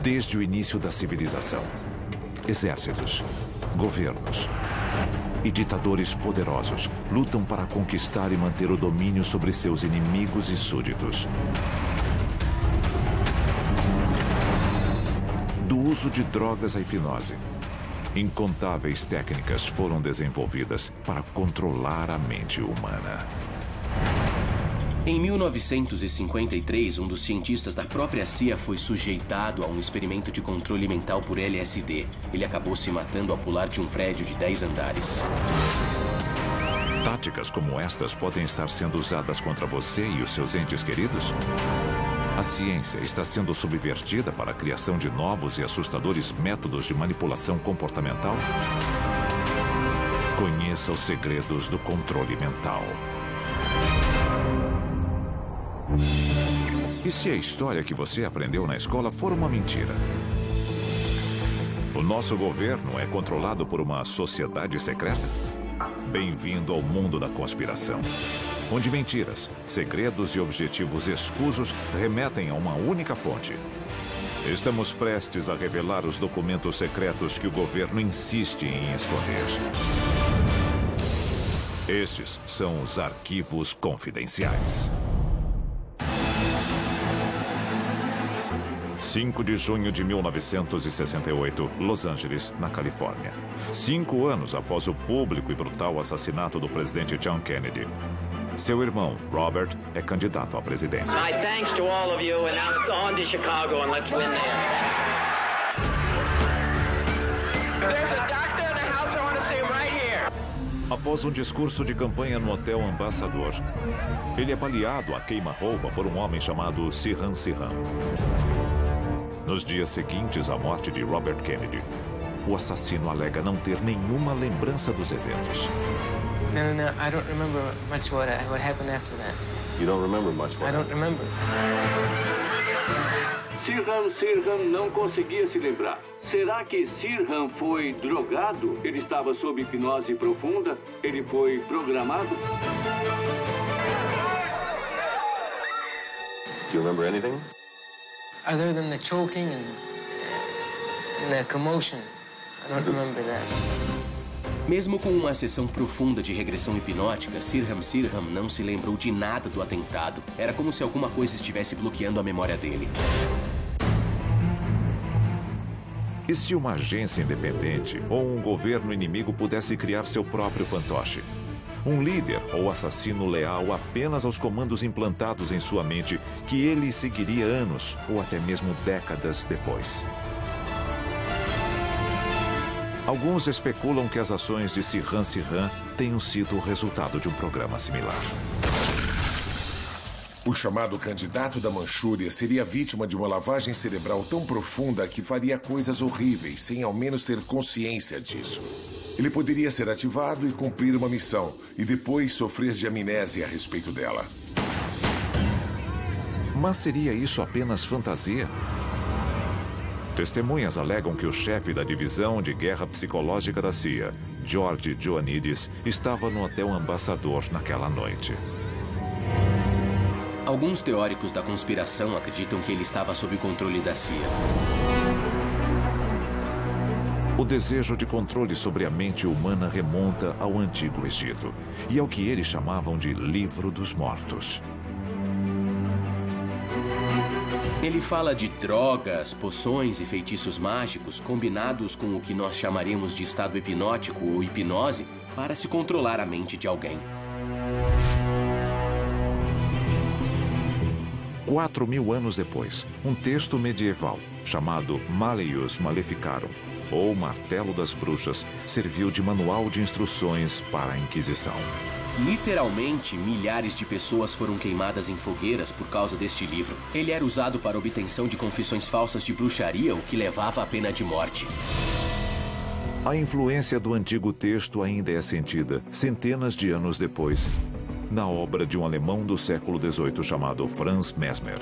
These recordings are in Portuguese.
Desde o início da civilização, exércitos, governos e ditadores poderosos lutam para conquistar e manter o domínio sobre seus inimigos e súditos. Do uso de drogas à hipnose, incontáveis técnicas foram desenvolvidas para controlar a mente humana. Em 1953, um dos cientistas da própria CIA foi sujeitado a um experimento de controle mental por LSD. Ele acabou se matando ao pular de um prédio de 10 andares. Táticas como estas podem estar sendo usadas contra você e os seus entes queridos? A ciência está sendo subvertida para a criação de novos e assustadores métodos de manipulação comportamental? Conheça os segredos do controle mental. E se a história que você aprendeu na escola for uma mentira? O nosso governo é controlado por uma sociedade secreta? Bem-vindo ao mundo da conspiração, onde mentiras, segredos e objetivos escusos remetem a uma única fonte. Estamos prestes a revelar os documentos secretos que o governo insiste em esconder. Estes são os arquivos confidenciais. 5 de junho de 1968, Los Angeles, na Califórnia. 5 anos após o público e brutal assassinato do presidente John Kennedy. Seu irmão, Robert, é candidato à presidência. My thanks to all of you, and now on to Chicago and let's win there. There's a doctor in the house I want to see right here. Após um discurso de campanha no Hotel Ambassador, ele é baleado a queima-roupa por um homem chamado Sirhan Sirhan. Nos dias seguintes à morte de Robert Kennedy, o assassino alega não ter nenhuma lembrança dos eventos. No, I don't remember much what happened after that. You don't remember much what I don't remember. Sirhan não conseguia se lembrar. Será que Sirhan foi drogado? Ele estava sob hipnose profunda? Ele foi programado? Do you remember anything? Other than the choking and the commotion, I don't remember that. Mesmo com uma sessão profunda de regressão hipnótica, Sirhan Sirhan não se lembrou de nada do atentado. Era como se alguma coisa estivesse bloqueando a memória dele. E se uma agência independente ou um governo inimigo pudesse criar seu próprio fantoche? Um líder ou assassino leal apenas aos comandos implantados em sua mente que ele seguiria anos ou até mesmo décadas depois. Alguns especulam que as ações de Sirhan Sirhan tenham sido o resultado de um programa similar. O chamado candidato da Manchúria seria vítima de uma lavagem cerebral tão profunda que faria coisas horríveis sem ao menos ter consciência disso. Ele poderia ser ativado e cumprir uma missão, e depois sofrer de amnésia a respeito dela. Mas seria isso apenas fantasia? Testemunhas alegam que o chefe da divisão de guerra psicológica da CIA, George Ioannidis, estava no Hotel Ambassador naquela noite. Alguns teóricos da conspiração acreditam que ele estava sob o controle da CIA. O desejo de controle sobre a mente humana remonta ao Antigo Egito e ao que eles chamavam de Livro dos Mortos. Ele fala de drogas, poções e feitiços mágicos combinados com o que nós chamaríamos de estado hipnótico ou hipnose para se controlar a mente de alguém. 4.000 anos depois, um texto medieval chamado Malleus Maleficarum, ou Martelo das Bruxas, serviu de manual de instruções para a Inquisição. Literalmente, milhares de pessoas foram queimadas em fogueiras por causa deste livro. Ele era usado para obtenção de confissões falsas de bruxaria, o que levava à pena de morte. A influência do antigo texto ainda é sentida, centenas de anos depois, na obra de um alemão do século XVIII chamado Franz Mesmer.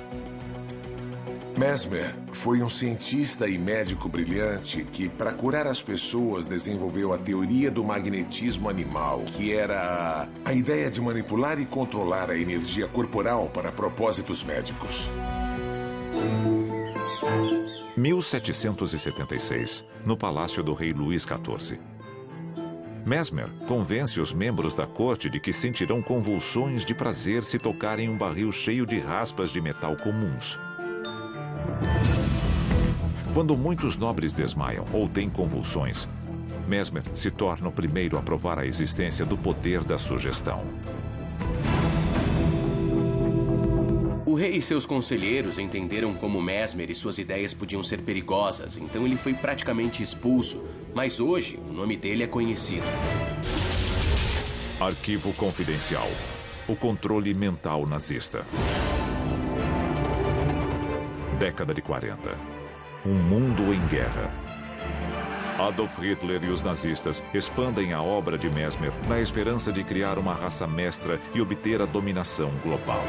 Mesmer foi um cientista e médico brilhante que, para curar as pessoas, desenvolveu a teoria do magnetismo animal, que era a ideia de manipular e controlar a energia corporal para propósitos médicos. 1776, no palácio do rei Luís XIV. Mesmer convence os membros da corte de que sentirão convulsões de prazer se tocarem um barril cheio de raspas de metal comuns. Quando muitos nobres desmaiam ou têm convulsões, Mesmer se torna o primeiro a provar a existência do poder da sugestão. O rei e seus conselheiros entenderam como Mesmer e suas ideias podiam ser perigosas, então ele foi praticamente expulso, mas hoje o nome dele é conhecido. Arquivo confidencial. O controle mental nazista. Década de 40. Um mundo em guerra. Adolf Hitler e os nazistas expandem a obra de Mesmer na esperança de criar uma raça mestra e obter a dominação global.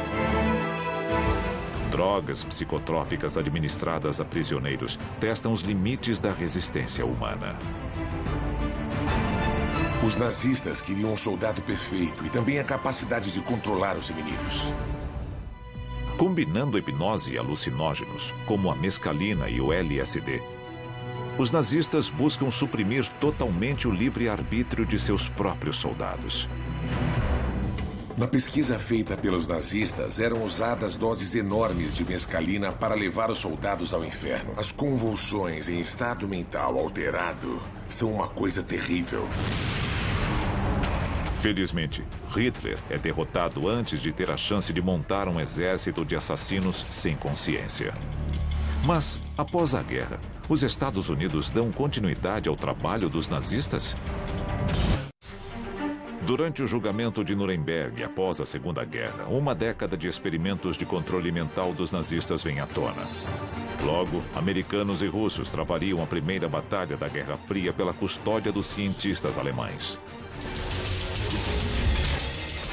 Drogas psicotrópicas administradas a prisioneiros testam os limites da resistência humana. Os nazistas queriam um soldado perfeito e também a capacidade de controlar os inimigos. Combinando hipnose e alucinógenos, como a mescalina e o LSD, os nazistas buscam suprimir totalmente o livre-arbítrio de seus próprios soldados. Na pesquisa feita pelos nazistas, eram usadas doses enormes de mescalina para levar os soldados ao inferno. As convulsões em estado mental alterado são uma coisa terrível. Felizmente, Hitler é derrotado antes de ter a chance de montar um exército de assassinos sem consciência. Mas, após a guerra, os Estados Unidos dão continuidade ao trabalho dos nazistas? Durante o julgamento de Nuremberg, após a Segunda Guerra, uma década de experimentos de controle mental dos nazistas vem à tona. Logo, americanos e russos travariam a primeira batalha da Guerra Fria pela custódia dos cientistas alemães.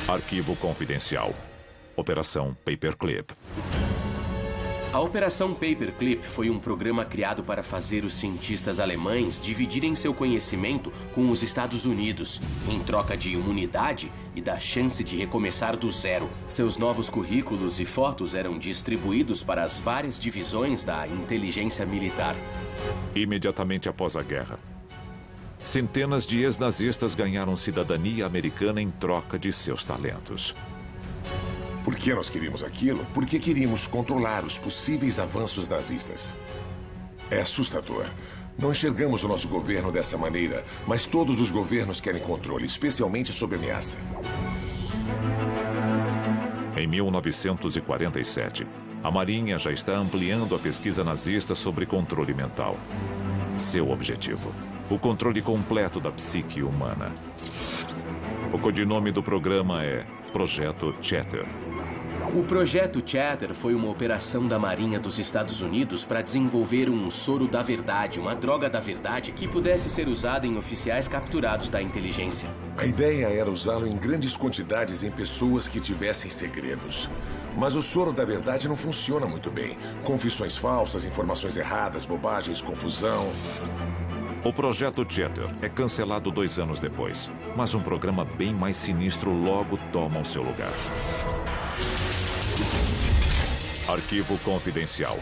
Arquivo confidencial. Operação Paperclip. A Operação Paperclip foi um programa criado para fazer os cientistas alemães dividirem seu conhecimento com os Estados Unidos, em troca de imunidade e da chance de recomeçar do zero. Seus novos currículos e fotos eram distribuídos para as várias divisões da inteligência militar. Imediatamente após a guerra, centenas de ex-nazistas ganharam cidadania americana em troca de seus talentos. Por que nós queríamos aquilo? Porque queríamos controlar os possíveis avanços nazistas. É assustador. Não enxergamos o nosso governo dessa maneira, mas todos os governos querem controle, especialmente sob ameaça. Em 1947, a Marinha já está ampliando a pesquisa nazista sobre controle mental. Seu objetivo: o controle completo da psique humana. O codinome do programa é Projeto Chatter. O Projeto Chatter foi uma operação da Marinha dos Estados Unidos para desenvolver um soro da verdade, uma droga da verdade que pudesse ser usada em oficiais capturados da inteligência. A ideia era usá-lo em grandes quantidades em pessoas que tivessem segredos. Mas o soro da verdade não funciona muito bem. Confissões falsas, informações erradas, bobagens, confusão. O Projeto Chatter é cancelado 2 anos depois, mas um programa bem mais sinistro logo toma o seu lugar. Arquivo confidencial.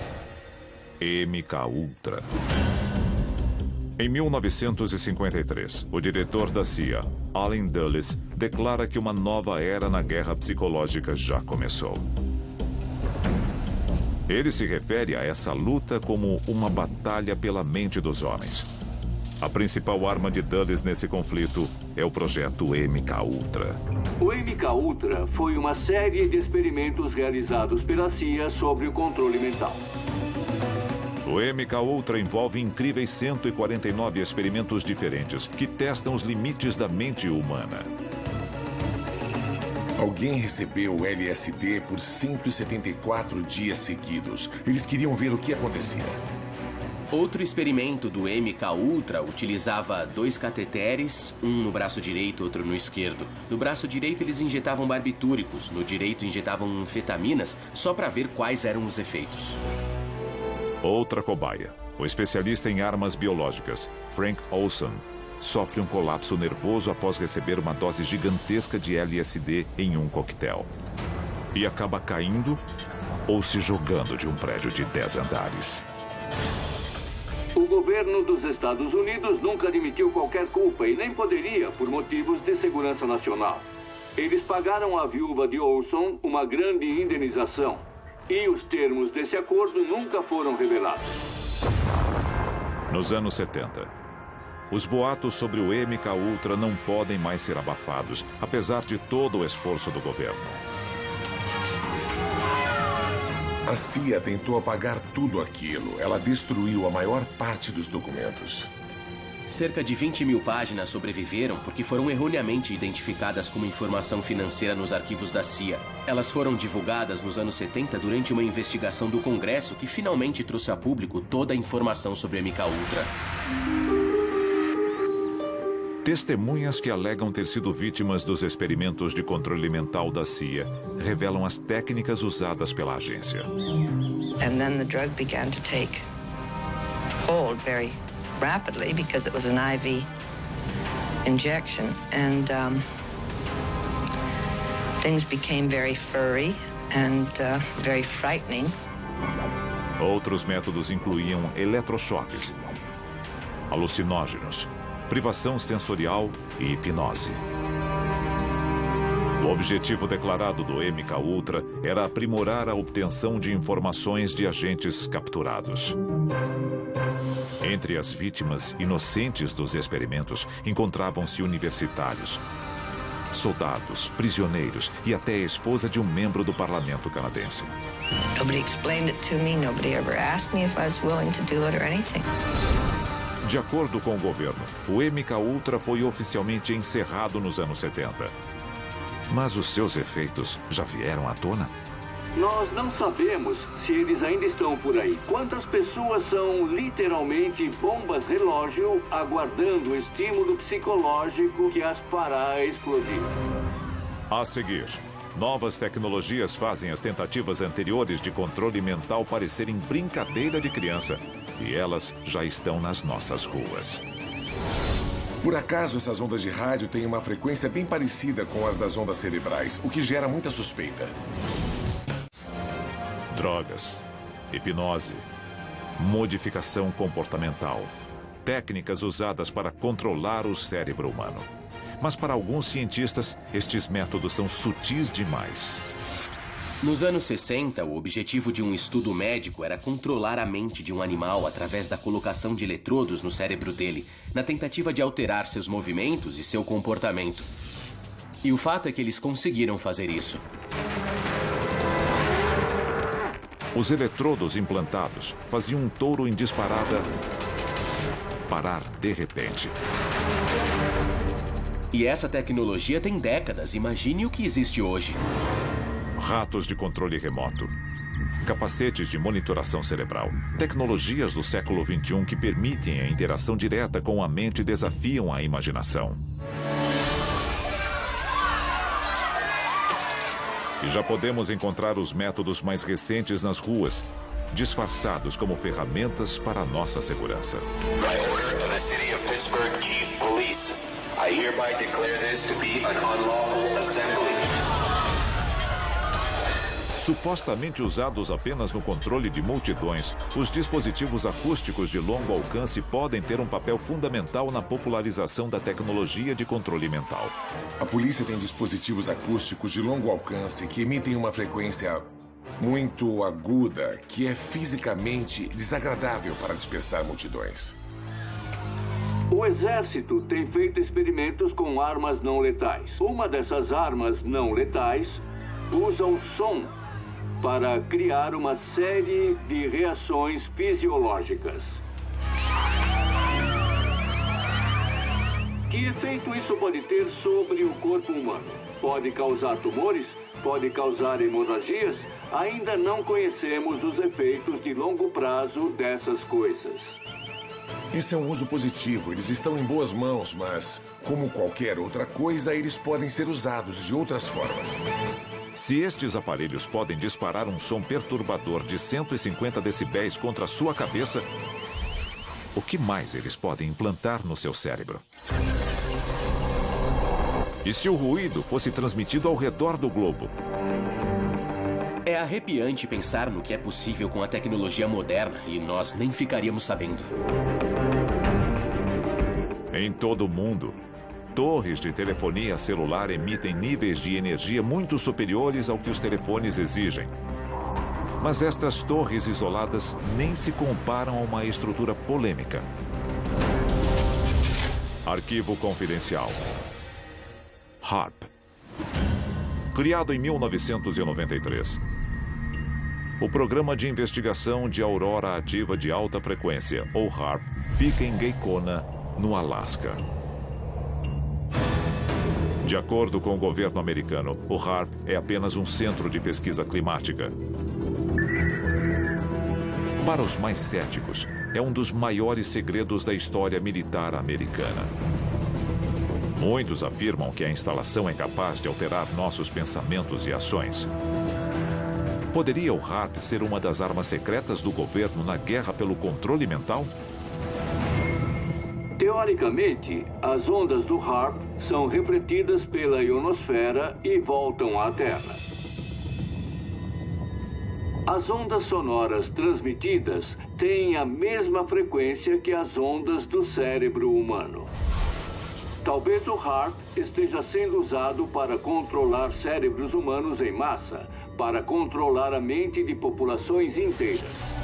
MKUltra. Em 1953, o diretor da CIA, Allen Dulles, declara que uma nova era na guerra psicológica já começou. Ele se refere a essa luta como uma batalha pela mente dos homens. A principal arma de Dulles nesse conflito é o projeto MKUltra. O MKUltra foi uma série de experimentos realizados pela CIA sobre o controle mental. O MKUltra envolve incríveis 149 experimentos diferentes que testam os limites da mente humana. Alguém recebeu o LSD por 174 dias seguidos. Eles queriam ver o que acontecia. Outro experimento do MKUltra utilizava 2 cateteres, um no braço direito e outro no esquerdo. No braço direito eles injetavam barbitúricos, no direito injetavam anfetaminas, só para ver quais eram os efeitos. Outra cobaia, o especialista em armas biológicas, Frank Olson, sofre um colapso nervoso após receber uma dose gigantesca de LSD em um coquetel. E acaba caindo ou se jogando de um prédio de 10 andares. governo dos Estados Unidos nunca admitiu qualquer culpa e nem poderia por motivos de segurança nacional. Eles pagaram à viúva de Olson uma grande indenização e os termos desse acordo nunca foram revelados. Nos anos 70, os boatos sobre o MK Ultra não podem mais ser abafados, apesar de todo o esforço do governo. A CIA tentou apagar tudo aquilo. Ela destruiu a maior parte dos documentos. Cerca de 20 mil páginas sobreviveram porque foram erroneamente identificadas como informação financeira nos arquivos da CIA. Elas foram divulgadas nos anos 70 durante uma investigação do Congresso que finalmente trouxe a público toda a informação sobre o MK Ultra. Testemunhas que alegam ter sido vítimas dos experimentos de controle mental da CIA revelam as técnicas usadas pela agência. And then the drug began to take hold very rapidly because it was an IV injection, and things became very furry and very frightening. Outros métodos incluíam eletrochoques, alucinógenos, privação sensorial e hipnose. O objetivo declarado do MK Ultra era aprimorar a obtenção de informações de agentes capturados. Entre as vítimas inocentes dos experimentos encontravam-se universitários, soldados, prisioneiros e até a esposa de um membro do parlamento canadense. Nobody explained it to me. Nobody ever asked me if I was willing to do it or anything. De acordo com o governo, o MK Ultra foi oficialmente encerrado nos anos 70. Mas os seus efeitos já vieram à tona? Nós não sabemos se eles ainda estão por aí. Quantas pessoas são literalmente bombas relógio aguardando o estímulo psicológico que as fará explodir? A seguir, novas tecnologias fazem as tentativas anteriores de controle mental parecerem brincadeira de criança. E elas já estão nas nossas ruas. Por acaso, essas ondas de rádio têm uma frequência bem parecida com as das ondas cerebrais, o que gera muita suspeita. Drogas, hipnose, modificação comportamental, técnicas usadas para controlar o cérebro humano. Mas para alguns cientistas, estes métodos são sutis demais. Nos anos 60, o objetivo de um estudo médico era controlar a mente de um animal através da colocação de eletrodos no cérebro dele, na tentativa de alterar seus movimentos e seu comportamento. E o fato é que eles conseguiram fazer isso. Os eletrodos implantados faziam um touro em disparada parar de repente. E essa tecnologia tem décadas. Imagine o que existe hoje. Ratos de controle remoto, capacetes de monitoração cerebral, tecnologias do século XXI que permitem a interação direta com a mente e desafiam a imaginação. E já podemos encontrar os métodos mais recentes nas ruas, disfarçados como ferramentas para a nossa segurança. By order of the City of Pittsburgh Chief Police, I hereby declare this to be an unlawful assembly. Supostamente usados apenas no controle de multidões, os dispositivos acústicos de longo alcance podem ter um papel fundamental na popularização da tecnologia de controle mental. A polícia tem dispositivos acústicos de longo alcance que emitem uma frequência muito aguda, que é fisicamente desagradável para dispersar multidões. O exército tem feito experimentos com armas não letais. Uma dessas armas não letais usa o som para criar uma série de reações fisiológicas. Que efeito isso pode ter sobre o corpo humano? Pode causar tumores? Pode causar hemorragias? Ainda não conhecemos os efeitos de longo prazo dessas coisas. Esse é um uso positivo. Eles estão em boas mãos, mas, como qualquer outra coisa, eles podem ser usados de outras formas. Se estes aparelhos podem disparar um som perturbador de 150 decibéis contra a sua cabeça, o que mais eles podem implantar no seu cérebro? E se o ruído fosse transmitido ao redor do globo? É arrepiante pensar no que é possível com a tecnologia moderna e nós nem ficaríamos sabendo. Em todo o mundo, torres de telefonia celular emitem níveis de energia muito superiores ao que os telefones exigem. Mas estas torres isoladas nem se comparam a uma estrutura polêmica. Arquivo confidencial. HAARP. Criado em 1993. O Programa de Investigação de Aurora Ativa de Alta Frequência, ou HAARP, fica em Gakona, no Alasca. De acordo com o governo americano, o HAARP é apenas um centro de pesquisa climática. Para os mais céticos, é um dos maiores segredos da história militar americana. Muitos afirmam que a instalação é capaz de alterar nossos pensamentos e ações. Poderia o HAARP ser uma das armas secretas do governo na guerra pelo controle mental? Teoricamente, as ondas do HAARP são refletidas pela ionosfera e voltam à Terra. As ondas sonoras transmitidas têm a mesma frequência que as ondas do cérebro humano. Talvez o HAARP esteja sendo usado para controlar cérebros humanos em massa, para controlar a mente de populações inteiras.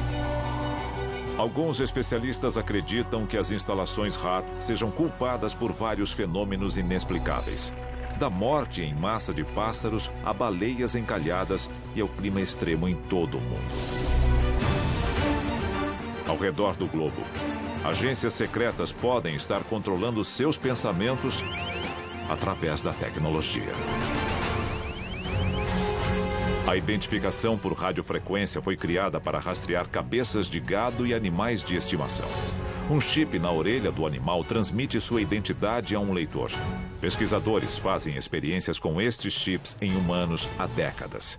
Alguns especialistas acreditam que as instalações HAARP sejam culpadas por vários fenômenos inexplicáveis. Da morte em massa de pássaros a baleias encalhadas e ao clima extremo em todo o mundo. Ao redor do globo, agências secretas podem estar controlando seus pensamentos através da tecnologia. A identificação por radiofrequência foi criada para rastrear cabeças de gado e animais de estimação. Um chip na orelha do animal transmite sua identidade a um leitor. Pesquisadores fazem experiências com estes chips em humanos há décadas.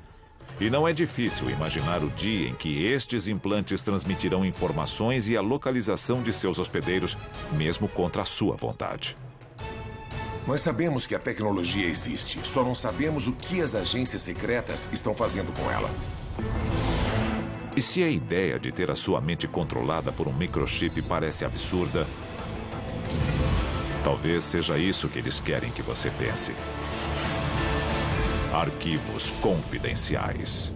E não é difícil imaginar o dia em que estes implantes transmitirão informações e a localização de seus hospedeiros, mesmo contra a sua vontade. Nós sabemos que a tecnologia existe, só não sabemos o que as agências secretas estão fazendo com ela. E se a ideia de ter a sua mente controlada por um microchip parece absurda, talvez seja isso que eles querem que você pense. Arquivos confidenciais.